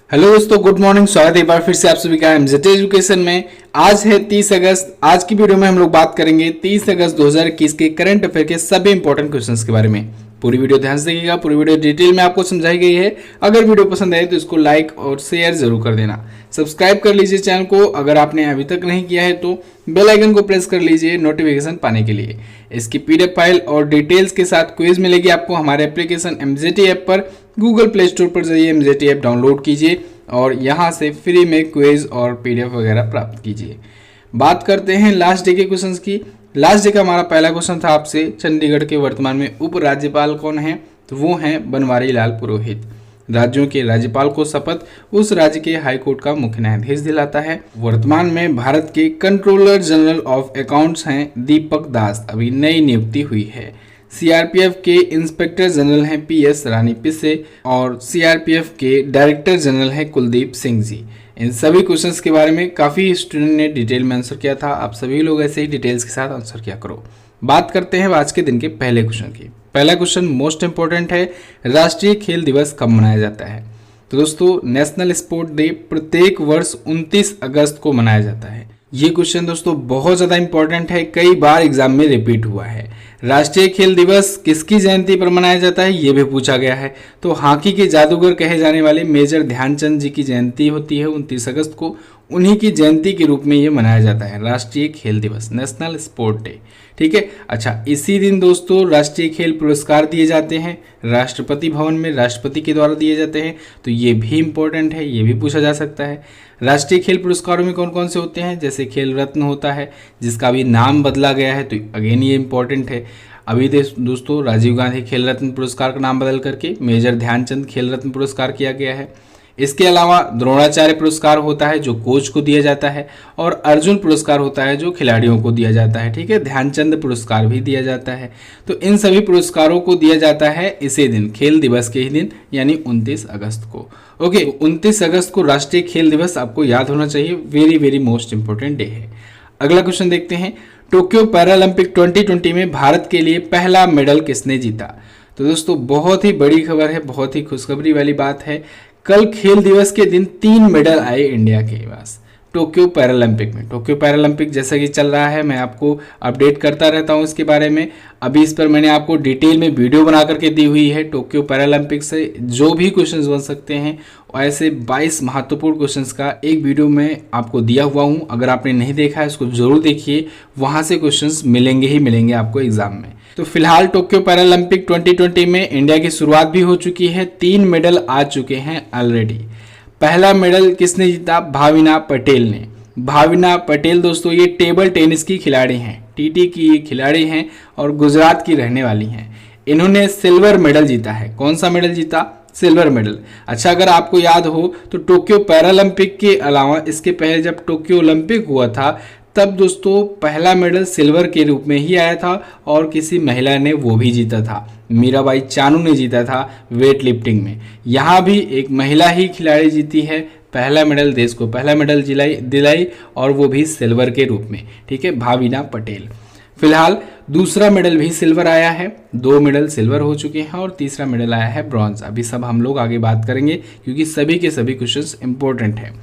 Hello दोस्तों, good morning. स्वागत है एक बार फिर से आप सभी का एमजेटी एजुकेशन में। आज है 30 अगस्त। आज की वीडियो में हम लोग बात करेंगे 30 अगस्त 2021 के करंट अफेयर के सभी इंपॉर्टेंट क्वेश्चंस के बारे में। पूरी वीडियो ध्यान से देखिएगा, पूरी वीडियो डिटेल में आपको समझाई गई है। अगर वीडियो पसंद आए तो इसको लाइक और शेयर जरूर कर देना। सब्सक्राइब कर लीजिए चैनल को, अगर आपने अभी तक नहीं किया है तो बेल आइकन को प्रेस कर लीजिए नोटिफिकेशन पाने के लिए। इसकी पीडीएफ फाइल और डिटेल्स के साथ क्विज मिलेगी आपको हमारे एप्लीकेशन एमजेटी ऐप पर। गूगल प्ले स्टोर पर जाइए, एमजेटी ऐप डाउनलोड कीजिए और यहाँ से फ्री में क्विज और पीडीएफ वगैरह प्राप्त कीजिए। बात करते हैं लास्ट डे के क्वेश्चंस की। लास्ट डे का हमारा पहला क्वेश्चन था आपसे, चंडीगढ़ के वर्तमान में उपराज्यपाल कौन है? तो वो हैं बनवारी लाल पुरोहित। राज्यों के राज्यपाल को शपथ उस राज्य के हाईकोर्ट का मुख्य न्यायाधीश दिलाता है। वर्तमान में भारत के कंट्रोलर जनरल ऑफ अकाउंट्स हैं दीपक दास, अभी नई नियुक्ति हुई है। सीआरपीएफ के इंस्पेक्टर जनरल हैं पीएस रानी पिसे और सीआरपीएफ के डायरेक्टर जनरल हैं कुलदीप सिंह जी। इन सभी क्वेश्चंस के बारे में काफ़ी स्टूडेंट ने डिटेल में आंसर किया था। आप सभी लोग ऐसे ही डिटेल्स के साथ आंसर किया करो। बात करते हैं आज के दिन के पहले क्वेश्चन की। पहला क्वेश्चन मोस्ट इंपॉर्टेंट है, राष्ट्रीय खेल दिवस कब मनाया जाता है? तो दोस्तों, नेशनल स्पोर्ट डे प्रत्येक वर्ष 29 अगस्त को मनाया जाता है। ये क्वेश्चन दोस्तों बहुत ज़्यादा इंपॉर्टेंट है, कई बार एग्जाम में रिपीट हुआ है। राष्ट्रीय खेल दिवस किसकी जयंती पर मनाया जाता है ये भी पूछा गया है। तो हॉकी के जादूगर कहे जाने वाले मेजर ध्यानचंद जी की जयंती होती है 29 अगस्त को। उन्हीं की जयंती के रूप में ये मनाया जाता है राष्ट्रीय खेल दिवस, नेशनल स्पोर्ट डे। ठीक है। अच्छा, इसी दिन दोस्तों राष्ट्रीय खेल पुरस्कार दिए जाते हैं, राष्ट्रपति भवन में राष्ट्रपति के द्वारा दिए जाते हैं। तो ये भी इंपॉर्टेंट है, ये भी पूछा जा सकता है। राष्ट्रीय खेल पुरस्कारों में कौन कौन से होते हैं? जैसे खेल रत्न होता है जिसका अभी नाम बदला गया है, तो अगेन ये इंपॉर्टेंट है। अभी दोस्तों राजीव गांधी खेल रत्न पुरस्कार का नाम बदल करके मेजर ध्यानचंद खेल रत्न पुरस्कार किया गया है। इसके अलावा द्रोणाचार्य पुरस्कार होता है जो कोच को दिया जाता है, और अर्जुन पुरस्कार होता है जो खिलाड़ियों को दिया जाता है। ठीक है, ध्यानचंद पुरस्कार भी दिया जाता है। तो इन सभी पुरस्कारों को दिया जाता है इसी दिन, खेल दिवस के ही दिन, यानी 29 अगस्त को। ओके, 29 अगस्त को राष्ट्रीय खेल दिवस आपको याद होना चाहिए, very very most important day है। अगला क्वेश्चन देखते हैं, टोक्यो पैरालंपिक 2020 में भारत के लिए पहला मेडल किसने जीता? तो दोस्तों बहुत ही बड़ी खबर है, बहुत ही खुशखबरी वाली बात है। कल खेल दिवस के दिन 3 मेडल आए इंडिया के पास टोक्यो पैरालंपिक में। टोक्यो पैरालंपिक जैसा कि चल रहा है, मैं आपको अपडेट करता रहता हूं इसके बारे में। अभी इस पर मैंने आपको डिटेल में वीडियो बना करके दी हुई है। टोक्यो पैरालंपिक से जो भी क्वेश्चंस बन सकते हैं, ऐसे 22 महत्वपूर्ण क्वेश्चंस का एक वीडियो में आपको दिया हुआ हूं। अगर आपने नहीं देखा है उसको जरूर देखिए, वहां से क्वेश्चंस मिलेंगे ही मिलेंगे आपको एग्जाम में। तो फिलहाल टोक्यो पैरालंपिक 2020 में इंडिया की शुरुआत भी हो चुकी है, 3 मेडल आ चुके हैं ऑलरेडी। पहला मेडल किसने जीता? भाविना पटेल ने। भाविना पटेल दोस्तों ये टेबल टेनिस की खिलाड़ी हैं, टीटी की खिलाड़ी हैं और गुजरात की रहने वाली हैं। इन्होंने सिल्वर मेडल जीता है। कौन सा मेडल जीता? Silver medal. अच्छा, अगर आपको याद हो तो टोक्यो पैरालंपिक के अलावा इसके पहले जब टोक्यो ओलंपिक हुआ था तब दोस्तों पहला मेडल सिल्वर के रूप में ही आया था, और किसी महिला ने वो भी जीता था, मीराबाई चानू ने जीता था वेट लिफ्टिंग में। यहाँ भी एक महिला ही खिलाड़ी जीती है पहला मेडल, देश को पहला मेडल दिलाई, और वो भी सिल्वर के रूप में। ठीक है, भाविना पटेल। फिलहाल दूसरा मेडल भी सिल्वर आया है, 2 मेडल सिल्वर हो चुके हैं और तीसरा मेडल आया है ब्रॉन्ज। अभी सब हम लोग आगे बात करेंगे क्योंकि सभी के सभी क्वेश्चंस इंपॉर्टेंट है।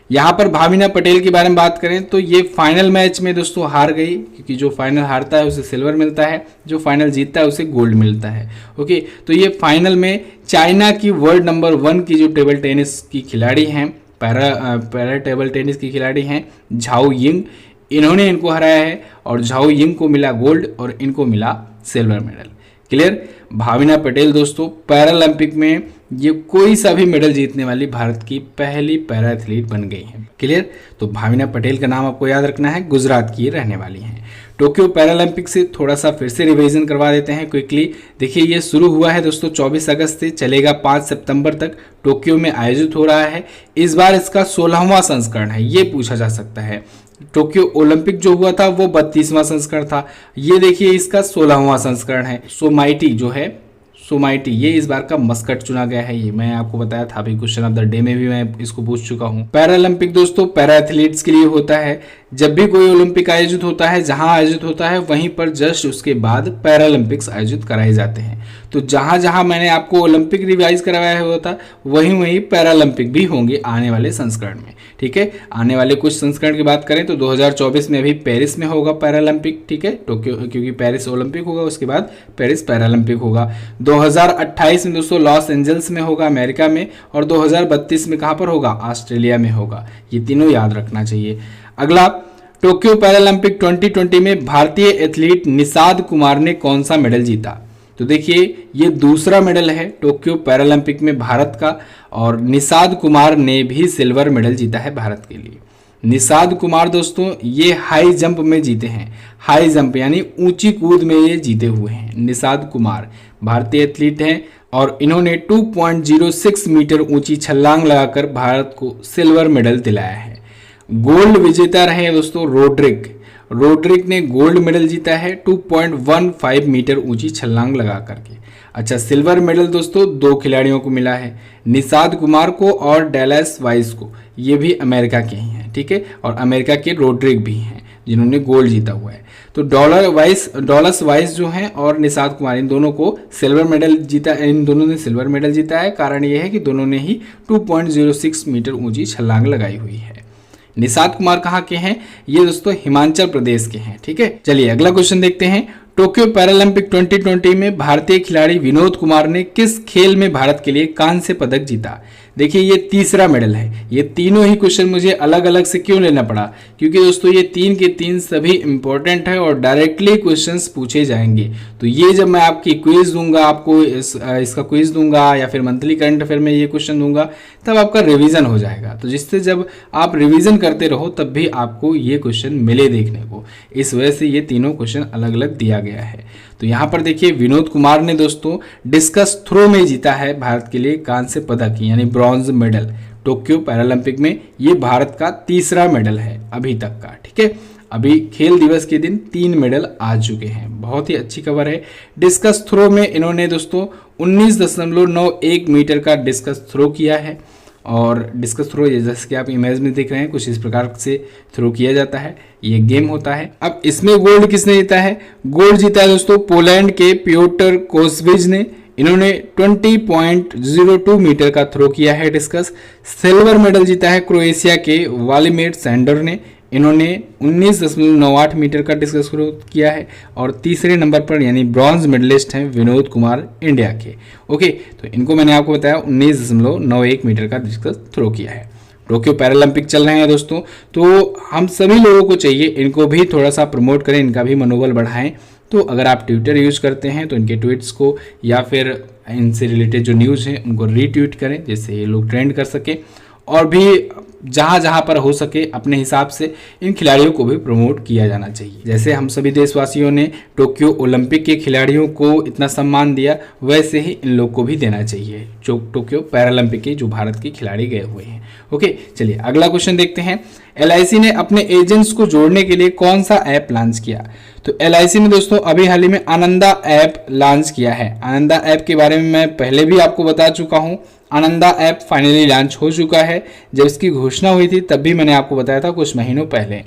यहाँ पर भाविना पटेल के बारे में बात करें तो ये फाइनल मैच में दोस्तों हार गई, क्योंकि जो फाइनल हारता है उसे सिल्वर मिलता है, जो फाइनल जीतता है उसे गोल्ड मिलता है। ओके, तो ये फाइनल में चाइना की वर्ल्ड नंबर 1 की जो टेबल टेनिस की खिलाड़ी हैं, पैरा टेबल टेनिस की खिलाड़ी हैं झाओ यिंग, इन्होंने इनको हराया है और झाओ यिंग को मिला गोल्ड और इनको मिला silver medal. Clear? Bhavina Patel दोस्तों पैरालंपिक में ये कोई सा भी मेडल जीतने वाली भारत की पहली पैरा एथलीट बन गई हैं। क्लियर? तो भाविना पटेल का नाम आपको याद रखना है, गुजरात की रहने वाली हैं। टोक्यो पैरालंपिक से थोड़ा सा फिर से रिवीजन करवा देते हैं क्विकली। देखिए, ये शुरू हुआ है दोस्तों 24 अगस्त से, चलेगा 5 सितंबर तक, टोक्यो में आयोजित हो रहा है। इस बार इसका 16वां संस्करण है, ये पूछा जा सकता है। टोक्यो ओलंपिक जो हुआ था वो 32वां संस्करण था, ये देखिए इसका 16वां संस्करण है। सोमाइटी जो है, सोमाइटी, ये इस बार का मस्कट चुना गया है। ये मैं आपको बताया था अभी क्वेश्चन ऑफ द डे में भी मैं इसको पूछ चुका हूँ। पैरालंपिक दोस्तों पैरा एथलीट्स के लिए होता है। जब भी कोई ओलंपिक आयोजित होता है, जहां आयोजित होता है वहीं पर जस्ट उसके बाद पैरालंपिक्स आयोजित कराए जाते हैं। तो जहाँ जहाँ मैंने आपको ओलंपिक रिवाइज करवाया हुआ था वहीं वहीं पैरालंपिक भी होंगे आने वाले संस्करण में। ठीक है, आने वाले कुछ संस्करण की बात करें तो 2024 में अभी पेरिस में होगा पैरालंपिक। ठीक है, टोक्यो, क्योंकि पेरिस ओलंपिक होगा उसके बाद पेरिस पैरालंपिक होगा। 2028 में दोस्तों लॉस एंजल्स में होगा अमेरिका में, और 2032 में कहाँ पर होगा, ऑस्ट्रेलिया में होगा। ये तीनों याद रखना चाहिए। अगला, टोक्यो पैरालंपिक 2020 में भारतीय एथलीट निषाद कुमार ने कौन सा मेडल जीता। तो देखिए ये दूसरा मेडल है टोक्यो पैरालंपिक में भारत का, और निषाद कुमार ने भी सिल्वर मेडल जीता है भारत के लिए। निषाद कुमार दोस्तों ये हाई जंप में जीते हैं, हाई जंप यानी ऊंची कूद में ये जीते हुए हैं। निषाद कुमार भारतीय एथलीट हैं और इन्होंने 2.06 मीटर ऊंची छलांग लगाकर भारत को सिल्वर मेडल दिलाया है। गोल्ड विजेता रहे दोस्तों रोड्रिक ने गोल्ड मेडल जीता है 2.15 मीटर ऊंची छलांग लगा करके। अच्छा, सिल्वर मेडल दोस्तों दो खिलाड़ियों को मिला है, निषाद कुमार को और डेलस वाइस को। ये भी अमेरिका के ही हैं। ठीक है, और अमेरिका के रोड्रिक भी हैं जिन्होंने गोल्ड जीता हुआ है। तो डॉलस वाइस जो हैं और निषाद कुमार, इन दोनों को सिल्वर मेडल जीता, इन दोनों ने सिल्वर मेडल जीता है। कारण ये है कि दोनों ने ही 2.06 मीटर ऊंची छलांग लगाई हुई है। निषाद कुमार कहाँ के हैं, ये दोस्तों हिमाचल प्रदेश के हैं। ठीक है, चलिए अगला क्वेश्चन देखते हैं। टोक्यो पैरालंपिक 2020 में भारतीय खिलाड़ी विनोद कुमार ने किस खेल में भारत के लिए कांस्य पदक जीता। देखिए ये तीसरा मेडल है। ये तीनों ही क्वेश्चन मुझे अलग अलग से क्यों लेना पड़ा, क्योंकि दोस्तों ये तीन के तीन सभी इंपॉर्टेंट है और डायरेक्टली क्वेश्चंस पूछे जाएंगे। तो ये जब मैं आपकी क्विज दूंगा, आपको इसका क्विज दूंगा या फिर मंथली करंट अफेयर में ये क्वेश्चन दूंगा, तब आपका रिवीजन हो जाएगा। तो जिससे जब आप रिवीजन करते रहो तब भी आपको ये क्वेश्चन मिले देखने को। इस वजह से ये तीनों क्वेश्चन अलग अलग दिया गया है। तो यहाँ पर देखिए विनोद कुमार ने दोस्तों डिस्कस थ्रो में जीता है भारत के लिए कांस्य पदक यानी ब्रॉन्ज मेडल टोक्यो पैरालंपिक में। ये भारत का तीसरा मेडल है अभी तक का। ठीक है, अभी खेल दिवस के दिन 3 मेडल आ चुके हैं। बहुत ही अच्छी खबर है। डिस्कस थ्रो में इन्होंने दोस्तों 19.91 मीटर का डिस्कस थ्रो किया है। और डिस्कस थ्रो जैसे कि आप इमेज में देख रहे हैं कुछ इस प्रकार से थ्रो किया जाता है, ये गेम होता है। अब इसमें गोल्ड किसने जीता है, गोल्ड जीता है दोस्तों पोलैंड के पियोटर कोसविज ने। इन्होंने 20.02 मीटर का थ्रो किया है डिस्कस। सिल्वर मेडल जीता है क्रोएशिया के वालिमिर सैंडर ने। इन्होंने 19.98 मीटर का डिस्कस थ्रो किया है। और तीसरे नंबर पर यानी ब्रॉन्ज मेडलिस्ट हैं विनोद कुमार इंडिया के। ओके, तो इनको मैंने आपको बताया 19.91 मीटर का डिस्कस थ्रो किया है। टोक्यो पैरालंपिक चल रहे हैं दोस्तों, तो हम सभी लोगों को चाहिए इनको भी थोड़ा सा प्रमोट करें, इनका भी मनोबल बढ़ाएं। तो अगर आप ट्विटर यूज करते हैं तो इनके ट्वीट्स को या फिर इनसे रिलेटेड जो न्यूज़ हैं उनको रीट्वीट करें, जिससे ये लोग ट्रेंड कर सके। और भी जहाँ जहाँ पर हो सके अपने हिसाब से इन खिलाड़ियों को भी प्रमोट किया जाना चाहिए। जैसे हम सभी देशवासियों ने टोक्यो ओलंपिक के खिलाड़ियों को इतना सम्मान दिया, वैसे ही इन लोग को भी देना चाहिए जो टोक्यो पैरालंपिक के जो भारत के खिलाड़ी गए हुए हैं। ओके, चलिए अगला क्वेश्चन देखते हैं। LIC ने अपने एजेंट्स को जोड़ने के लिए कौन सा ऐप लॉन्च किया। तो LIC ने दोस्तों अभी हाल ही में आनंदा ऐप लॉन्च किया है। आनंदा ऐप के बारे में मैं पहले भी आपको बता चुका हूँ। आनंदा ऐप फाइनली लॉन्च हो चुका है। जब इसकी घोषणा हुई थी तब भी मैंने आपको बताया था कुछ महीनों पहले।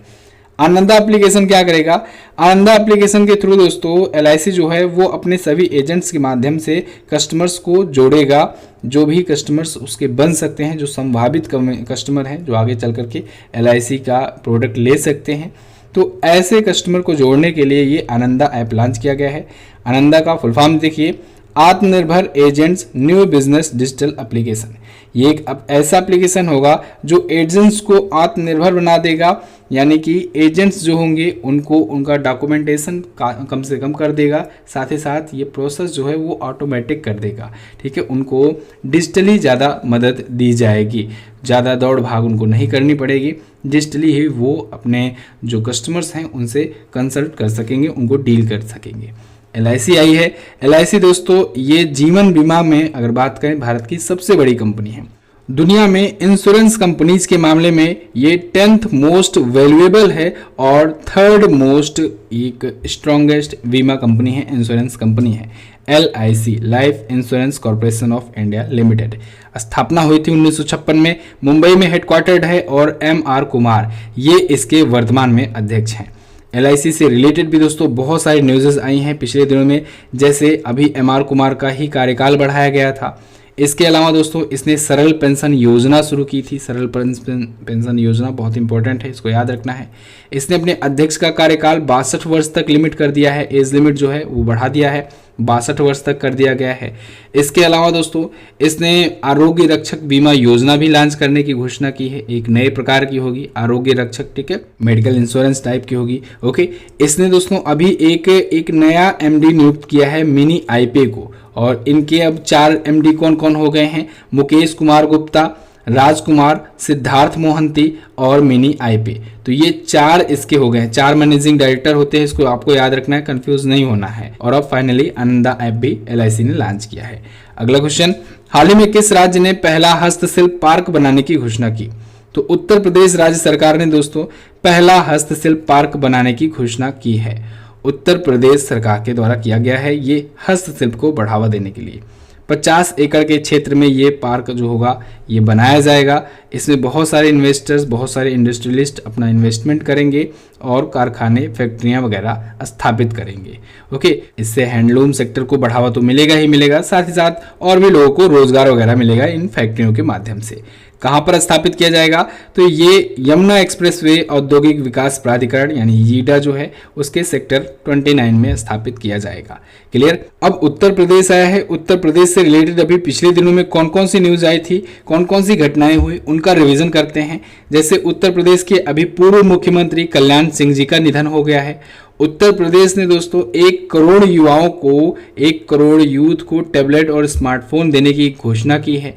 आनंदा एप्लीकेशन क्या करेगा, आनंदा एप्लीकेशन के थ्रू दोस्तों LIC जो है वो अपने सभी एजेंट्स के माध्यम से कस्टमर्स को जोड़ेगा। जो भी कस्टमर्स उसके बन सकते हैं, जो संभावित कस्टमर हैं जो आगे चल करके LIC का प्रोडक्ट ले सकते हैं, तो ऐसे कस्टमर को जोड़ने के लिए ये आनंदा ऐप लॉन्च किया गया है। आनंदा का फुल फॉर्म देखिए, आत्मनिर्भर agents new business digital application. ये एक ऐसा एप्लीकेशन होगा जो एजेंट्स को आत्मनिर्भर बना देगा, यानी कि एजेंट्स जो होंगे उनको उनका डॉक्यूमेंटेशन कम से कम कर देगा। साथ ही साथ ये प्रोसेस जो है वो ऑटोमेटिक कर देगा। ठीक है, उनको डिजिटली ज़्यादा मदद दी जाएगी, ज़्यादा दौड़ भाग उनको नहीं करनी पड़ेगी। डिजिटली ही वो अपने जो कस्टमर्स हैं उनसे कंसल्ट कर सकेंगे, उनको डील कर सकेंगे। LIC आई है। LIC दोस्तों ये जीवन बीमा में अगर बात करें भारत की सबसे बड़ी कंपनी है। दुनिया में इंश्योरेंस कंपनीज के मामले में ये 10th मोस्ट वैल्यूएबल है और 3rd मोस्ट एक स्ट्रॉन्गेस्ट बीमा कंपनी है, इंश्योरेंस कंपनी है। LIC life insurance corporation of India limited. स्थापना हुई थी 1956 में, मुंबई में हेडक्वार्टर्ड है और MR कुमार ये इसके वर्तमान में अध्यक्ष हैं। LIC से रिलेटेड भी दोस्तों बहुत सारी न्यूज़ेस आई हैं पिछले दिनों में, जैसे अभी MR कुमार का ही कार्यकाल बढ़ाया गया था। इसके अलावा दोस्तों इसने सरल पेंशन योजना शुरू की थी। सरल पेंशन योजना बहुत इंपॉर्टेंट है, इसको याद रखना है। इसने अपने अध्यक्ष का कार्यकाल 62 वर्ष तक लिमिट कर दिया है, एज लिमिट जो है वो बढ़ा दिया है, 62 वर्ष तक कर दिया गया है। इसके अलावा दोस्तों इसने आरोग्य रक्षक बीमा योजना भी लॉन्च करने की घोषणा की है। एक नए प्रकार की होगी आरोग्य रक्षक, ठीक है, मेडिकल इंश्योरेंस टाइप की होगी। ओके, इसने दोस्तों अभी एक नया MD नियुक्त किया है मिनी IPA को, और इनके अब 4 MD कौन कौन हो गए हैं? मुकेश कुमार गुप्ता, राजकुमार, सिद्धार्थ मोहंती और मिनी IPA। तो ये 4 इसके हो गए हैं, 4 मैनेजिंग डायरेक्टर होते हैं, इसको आपको याद रखना है, कंफ्यूज नहीं होना है। और अब फाइनली आनंदा ऐप भी LIC ने लॉन्च किया है। अगला क्वेश्चन, हाल ही में किस राज्य ने पहला हस्तशिल्प पार्क बनाने की घोषणा की? तो उत्तर प्रदेश राज्य सरकार ने दोस्तों पहला हस्तशिल्प पार्क बनाने की घोषणा की है। उत्तर प्रदेश सरकार के द्वारा किया गया है ये हस्तशिल्प को बढ़ावा देने के लिए। 50 एकड़ के क्षेत्र में ये पार्क जो होगा ये बनाया जाएगा। इसमें बहुत सारे इन्वेस्टर्स, बहुत सारे इंडस्ट्रियलिस्ट अपना इन्वेस्टमेंट करेंगे और कारखाने, फैक्ट्रियां वगैरह स्थापित करेंगे। ओके, इससे हैंडलूम सेक्टर को बढ़ावा तो मिलेगा ही मिलेगा, साथ ही साथ और भी लोगों को रोजगार वगैरह मिलेगा इन फैक्ट्रियों के माध्यम से। कहाँ पर स्थापित किया जाएगा? तो ये यमुना एक्सप्रेसवे औद्योगिक विकास प्राधिकरण यानी YIDA जो है उसके सेक्टर 29 में स्थापित किया जाएगा। क्लियर? अब उत्तर प्रदेश आया है। उत्तर प्रदेश से रिलेटेड अभी पिछले दिनों में कौन कौन सी न्यूज आई थी, कौन कौन सी घटनाएं हुई, उनका रिवीजन करते हैं। जैसे उत्तर प्रदेश के अभी पूर्व मुख्यमंत्री कल्याण सिंह जी का निधन हो गया है। उत्तर प्रदेश ने दोस्तों 1 करोड़ युवाओं को, 1 करोड़ यूथ को टैबलेट और स्मार्टफोन देने की घोषणा की है।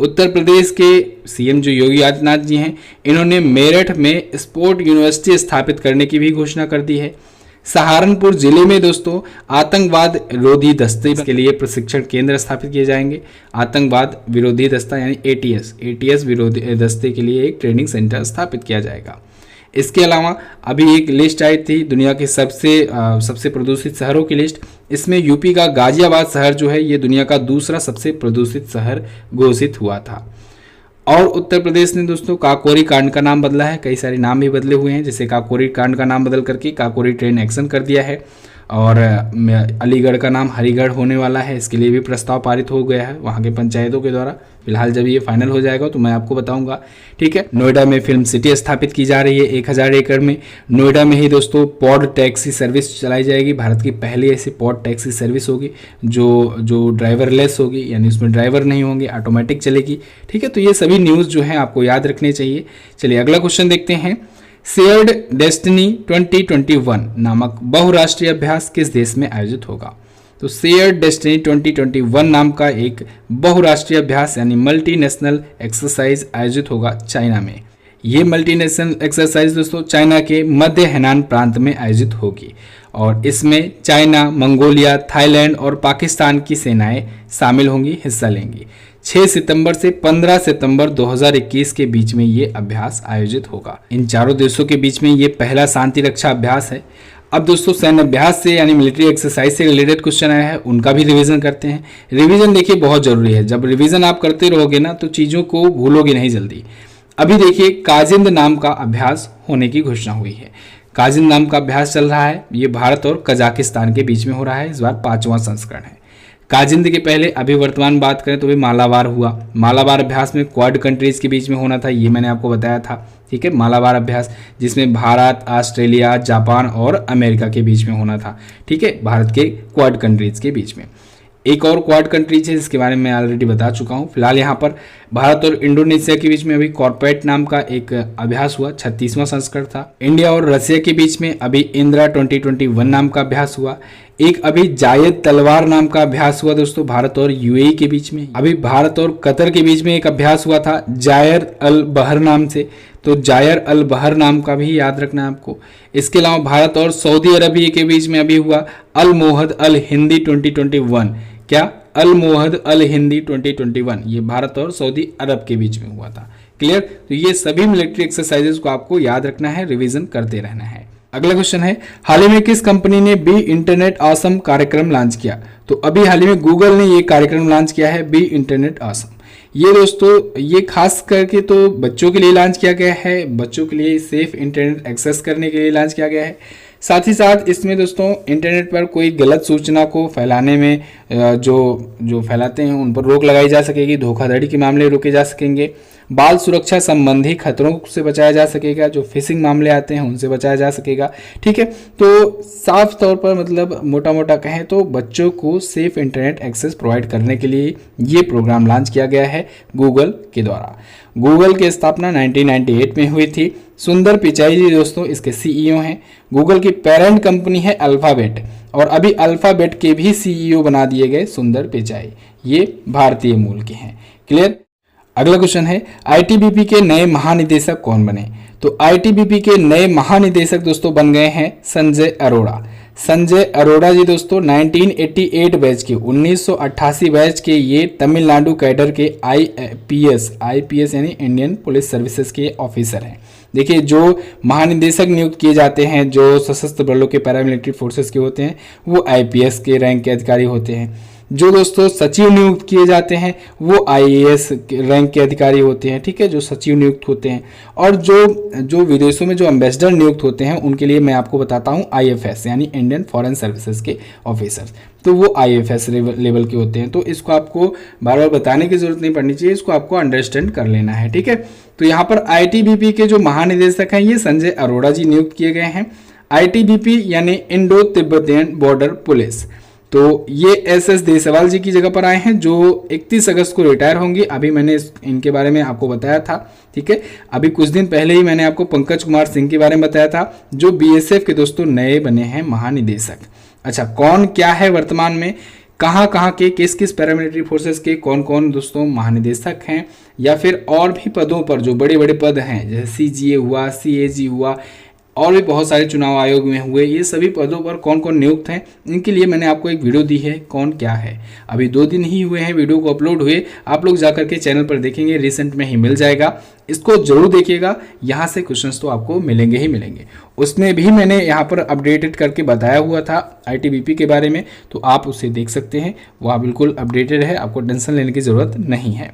उत्तर प्रदेश के CM जो योगी आदित्यनाथ जी हैं, इन्होंने मेरठ में स्पोर्ट यूनिवर्सिटी स्थापित करने की भी घोषणा कर दी है। सहारनपुर जिले में दोस्तों आतंकवाद विरोधी दस्ते के लिए प्रशिक्षण केंद्र स्थापित किए जाएंगे। आतंकवाद विरोधी दस्ता यानी ATS विरोधी दस्ते के लिए एक ट्रेनिंग सेंटर स्थापित किया जाएगा। इसके अलावा अभी एक लिस्ट आई थी दुनिया के सबसे प्रदूषित शहरों की लिस्ट। इसमें यूपी का गाजियाबाद शहर जो है ये दुनिया का दूसरा सबसे प्रदूषित शहर घोषित हुआ था। और उत्तर प्रदेश ने दोस्तों काकोरी कांड का नाम बदला है, कई सारे नाम भी बदले हुए हैं, जैसे काकोरी कांड का नाम बदल करके काकोरी ट्रेन एक्शन कर दिया है। और अलीगढ़ का नाम हरिगढ़ होने वाला है, इसके लिए भी प्रस्ताव पारित हो गया है वहाँ के पंचायतों के द्वारा। फिलहाल जब ये फाइनल हो जाएगा तो मैं आपको बताऊंगा, ठीक है। नोएडा में फिल्म सिटी स्थापित की जा रही है 1000 एकड़ में। नोएडा में ही दोस्तों पॉड टैक्सी सर्विस चलाई जाएगी, भारत की पहली ऐसी पॉड टैक्सी सर्विस होगी जो ड्राइवरलेस होगी, यानी उसमें ड्राइवर नहीं होंगे, ऑटोमेटिक चलेगी, ठीक है। तो ये सभी न्यूज़ जो है आपको याद रखने चाहिए। चलिए अगला क्वेश्चन देखते हैं। शेयर्ड डेस्टिनी 2021 नामक बहुराष्ट्रीय अभ्यास किस देश में आयोजित होगा? तो शेयर्ड डेस्टिनी 2021 नाम का एक बहुराष्ट्रीय अभ्यास यानी मल्टीनेशनल एक्सरसाइज आयोजित होगा चाइना में। ये मल्टीनेशनल एक्सरसाइज दोस्तों चाइना के मध्य हेनान प्रांत में आयोजित होगी और इसमें चाइना, मंगोलिया, थाईलैंड और पाकिस्तान की सेनाएं शामिल होंगी, हिस्सा लेंगी। 6 सितंबर से 15 सितंबर 2021 के बीच में ये अभ्यास आयोजित होगा। इन चारों देशों के बीच में ये पहला शांति रक्षा अभ्यास है। अब दोस्तों सैन्य अभ्यास से यानी मिलिट्री एक्सरसाइज से रिलेटेड क्वेश्चन आया है, उनका भी रिवीजन करते हैं। रिवीजन देखिए बहुत जरूरी है, जब रिवीजन आप करते रहोगे ना तो चीज़ों को भूलोगे नहीं जल्दी। अभी देखिए काजिंद नाम का अभ्यास होने की घोषणा हुई है। काजिंद नाम का अभ्यास चल रहा है, ये भारत और कजाकिस्तान के बीच में हो रहा है, इस बार 5वां संस्करण है। काजिंद के पहले अभी वर्तमान बात करें तो भी मालाबार हुआ। मालाबार अभ्यास में क्वाड कंट्रीज के बीच में होना था, ये मैंने आपको बताया था, ठीक है। मालाबार अभ्यास जिसमें भारत, ऑस्ट्रेलिया, जापान और अमेरिका के बीच में होना था, ठीक है, भारत के क्वाड कंट्रीज के बीच में। एक और क्वाड कंट्रीज है जिसके बारे में मैं ऑलरेडी बता चुका हूँ। फिलहाल यहाँ पर भारत और इंडोनेशिया के बीच में अभी कॉर्पोरेट नाम का एक अभ्यास हुआ, 36वां संस्करण था। इंडिया और रशिया के बीच में अभी इंदिरा 2021 नाम का अभ्यास हुआ। एक अभी जायद तलवार नाम का अभ्यास हुआ दोस्तों भारत और UAE के बीच में। अभी भारत और कतर के बीच में एक अभ्यास हुआ था जायर अल बहर नाम से, तो जायर अल बहर नाम का भी याद रखना है आपको। इसके अलावा भारत और सऊदी अरबिया के बीच में अभी हुआ अल मोहद अल हिंदी 2021। क्या? अल मोहद अल हिंदी 2021, ये भारत और सऊदी अरब के बीच में हुआ था। क्लियर? तो ये सभी मिलिट्री एक्सरसाइजेस को आपको याद रखना है, रिवीजन करते रहना है। अगला क्वेश्चन है, हाल ही में किस कंपनी ने बी इंटरनेट ऑसम कार्यक्रम लॉन्च किया? तो अभी हाल ही में गूगल ने ये कार्यक्रम लॉन्च किया है, बी इंटरनेट ऑसम। ये दोस्तों ये खास करके तो बच्चों के लिए लॉन्च किया गया है, बच्चों के लिए सेफ इंटरनेट एक्सेस करने के लिए लॉन्च किया गया है। साथ ही साथ इसमें दोस्तों इंटरनेट पर कोई गलत सूचना को फैलाने में जो फैलाते हैं उन पर रोक लगाई जा सकेगी, धोखाधड़ी के मामले रोके जा सकेंगे, बाल सुरक्षा संबंधी खतरों से बचाया जा सकेगा, जो फिशिंग मामले आते हैं उनसे बचाया जा सकेगा। ठीक है, तो साफ तौर पर मतलब मोटा मोटा कहें तो बच्चों को सेफ इंटरनेट एक्सेस प्रोवाइड करने के लिए ये प्रोग्राम लॉन्च किया गया है गूगल के द्वारा। गूगल की स्थापना 1998 में हुई थी। सुंदर पिचाई जी दोस्तों इसके सीईओ हैं। गूगल की पेरेंट कंपनी है अल्फाबेट, और अभी अल्फाबेट के भी सीईओ बना दिए गए सुंदर पिचाई, ये भारतीय मूल के हैं। क्लियर। अगला क्वेश्चन है आईटीबीपी के नए महानिदेशक कौन बने? तो आईटीबीपी के नए महानिदेशक दोस्तों बन गए हैं संजय अरोड़ा। संजय अरोड़ा जी दोस्तों 1988 बैच के 1988 बैच के ये तमिलनाडु कैडर के आईपीएस यानी इंडियन पुलिस सर्विसेज के ऑफिसर हैं। देखिए, जो महानिदेशक नियुक्त किए जाते हैं जो सशस्त्र बलों के पैरामिलिट्री फोर्सेस के होते हैं वो आईपीएस के रैंक के अधिकारी होते हैं। जो दोस्तों सचिव नियुक्त किए जाते हैं वो आईएएस रैंक के अधिकारी होते हैं। ठीक है, जो सचिव नियुक्त होते हैं। और जो विदेशों में जो एम्बेसडर नियुक्त होते हैं उनके लिए मैं आपको बताता हूँ आईएफएस यानी इंडियन फॉरेन सर्विसेज के ऑफिसर्स, तो वो आईएफएस लेवल के होते हैं। तो इसको आपको बार बार बताने की जरूरत नहीं पड़नी चाहिए, इसको आपको अंडरस्टैंड कर लेना है। ठीक है, तो यहाँ पर आईटीबीपी के जो महानिदेशक हैं ये संजय अरोड़ा जी नियुक्त किए गए हैं। आईटीबीपी यानी इंडो तिब्बतियन बॉर्डर पुलिस, तो ये एसएस देसवाल जी की जगह पर आए हैं जो 31 अगस्त को रिटायर होंगे। अभी मैंने इनके बारे में आपको बताया था। ठीक है, अभी कुछ दिन पहले ही मैंने आपको पंकज कुमार सिंह के बारे में बताया था जो बीएसएफ के दोस्तों नए बने हैं महानिदेशक। अच्छा, कौन क्या है वर्तमान में, कहाँ के किस किस पैरामिलिट्री फोर्सेस के कौन कौन दोस्तों महानिदेशक हैं, या फिर और भी पदों पर जो बड़े बड़े पद हैं जैसे सीजीए हुआ, सीएजी हुआ, और भी बहुत सारे चुनाव आयोग में हुए, ये सभी पदों पर कौन कौन नियुक्त हैं इनके लिए मैंने आपको एक वीडियो दी है कौन क्या है। अभी 2 दिन ही हुए हैं वीडियो को अपलोड हुए, आप लोग जाकर के चैनल पर देखेंगे, रिसेंट में ही मिल जाएगा, इसको जरूर देखिएगा। यहाँ से क्वेश्चंस तो आपको मिलेंगे ही मिलेंगे। उसमें भी मैंने यहाँ पर अपडेटेड करके बताया हुआ था आईटीबीपी के बारे में, तो आप उसे देख सकते हैं, वह बिल्कुल अपडेटेड है, आपको टेंशन लेने की जरूरत नहीं है।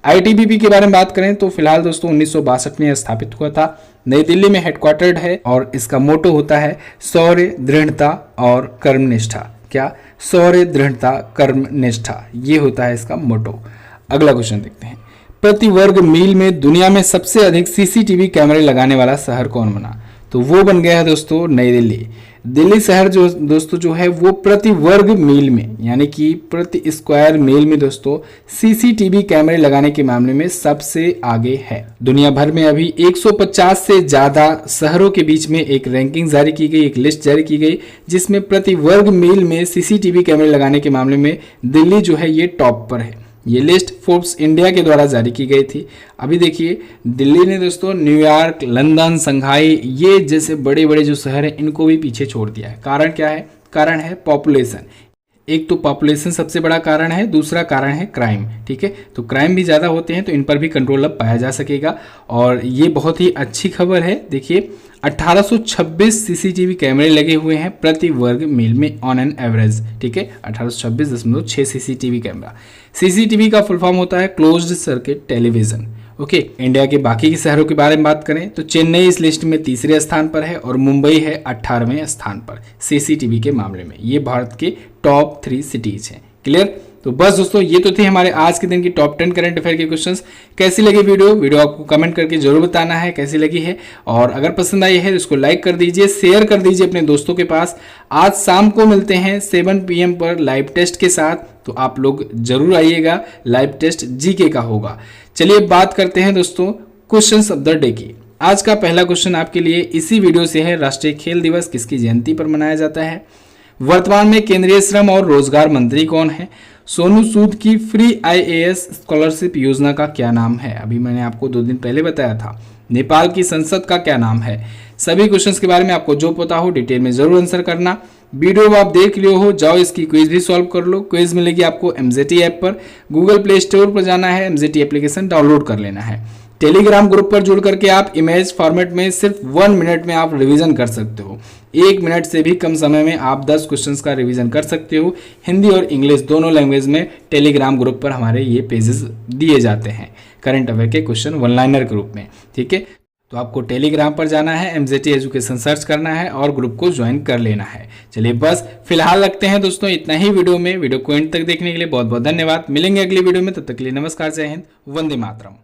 आईटीबीपी के बारे में बात करें तो फिलहाल दोस्तों 1962 में स्थापित हुआ था, नई दिल्ली में हेडक्वार्टर्ड है, और इसका मोटो होता है शौर्य, दृढ़ता और कर्मनिष्ठा। क्या? शौर्य, दृढ़ता, कर्मनिष्ठा, ये होता है इसका मोटो। अगला क्वेश्चन देखते हैं, प्रति वर्ग मील में दुनिया में सबसे अधिक सीसीटीवी कैमरे लगाने वाला शहर कौन बना? तो वो बन गया है दोस्तों नई दिल्ली। दिल्ली शहर जो दोस्तों जो है वो प्रति वर्ग मील में यानी कि प्रति स्क्वायर मील में दोस्तों सीसीटीवी कैमरे लगाने के मामले में सबसे आगे है। दुनिया भर में अभी 150 से ज्यादा शहरों के बीच में एक रैंकिंग जारी की गई, एक लिस्ट जारी की गई, जिसमें प्रति वर्ग मील में सीसीटीवी कैमरे लगाने के मामले में दिल्ली जो है ये टॉप पर है। ये लिस्ट फोर्ब्स इंडिया के द्वारा जारी की गई थी। अभी देखिए दिल्ली ने दोस्तों न्यूयॉर्क, लंदन, संघाई, ये जैसे बड़े बड़े जो शहर हैं इनको भी पीछे छोड़ दिया है। कारण क्या है? कारण है पॉपुलेशन। एक तो पॉपुलेशन सबसे बड़ा कारण है, दूसरा कारण है क्राइम। ठीक है, तो क्राइम भी ज़्यादा होते हैं तो इन पर भी कंट्रोल अब पाया जा सकेगा, और ये बहुत ही अच्छी खबर है। देखिए 1826 सीसीटीवी कैमरे लगे हुए हैं प्रति वर्ग मील में ऑन एन एवरेज। ठीक है, 1826.6 सीसीटीवी कैमरा। सीसीटीवी का फुल फॉर्म होता है closed circuit television. Okay, India के बाकी के शहरों के बारे में बात करें तो चेन्नई इस लिस्ट में तीसरे स्थान पर है और मुंबई है 18वें स्थान पर सीसीटीवी के मामले में। ये भारत के टॉप 3 सिटीज हैं। क्लियर? तो बस दोस्तों ये तो थे हमारे आज के दिन की टॉप 10 करंट अफेयर के क्वेश्चंस। कैसी लगी वीडियो आपको कमेंट करके जरूर बताना है कैसी लगी है, और अगर पसंद आई है तो इसको लाइक कर दीजिए, शेयर कर दीजिए अपने दोस्तों के पास। आज शाम को मिलते हैं 7 PM पर लाइव टेस्ट के साथ, तो आप लोग जरूर आइएगा। लाइव टेस्ट जीके का होगा। चलिए बात करते हैं दोस्तों क्वेश्चंस ऑफ द डे की। आज का पहला क्वेश्चन आपके लिए इसी वीडियो से है, राष्ट्रीय खेल दिवस किसकी जयंती पर मनाया जाता है? वर्तमान में केंद्रीय श्रम और रोजगार मंत्री कौन है? सोनू सूद की फ्री IAS स्कॉलरशिप योजना का क्या नाम है? अभी मैंने आपको 2 दिन पहले बताया था। नेपाल की संसद का क्या नाम है? सभी क्वेश्चंस के बारे में आपको जो पता हो डिटेल में जरूर आंसर करना। वीडियो आप देख लियो हो, जाओ इसकी क्विज भी सॉल्व कर लो। क्विज मिलेगी आपको MZT ऐप पर, गूगल प्ले स्टोर पर जाना है, MZT एप्लीकेशन डाउनलोड कर लेना है। टेलीग्राम ग्रुप पर जुड़ करके आप इमेज फॉर्मेट में सिर्फ 1 मिनट में आप रिवीजन कर सकते हो। 1 मिनट से भी कम समय में आप 10 क्वेश्चंस का रिवीजन कर सकते हो। हिंदी और इंग्लिश दोनों लैंग्वेज में टेलीग्राम ग्रुप पर हमारे ये पेजेस दिए जाते हैं करंट अफेयर के क्वेश्चन 1 लाइनर के रूप में। ठीक है, तो आपको टेलीग्राम पर जाना है, MZT एजुकेशन सर्च करना है और ग्रुप को ज्वाइन कर लेना है। चलिए बस फिलहाल रखते हैं दोस्तों इतना ही वीडियो को एंड तक देखने के लिए बहुत बहुत धन्यवाद। मिलेंगे अगली वीडियो में, तब तक के लिए नमस्कार, जय हिंद, वंदे मातरम।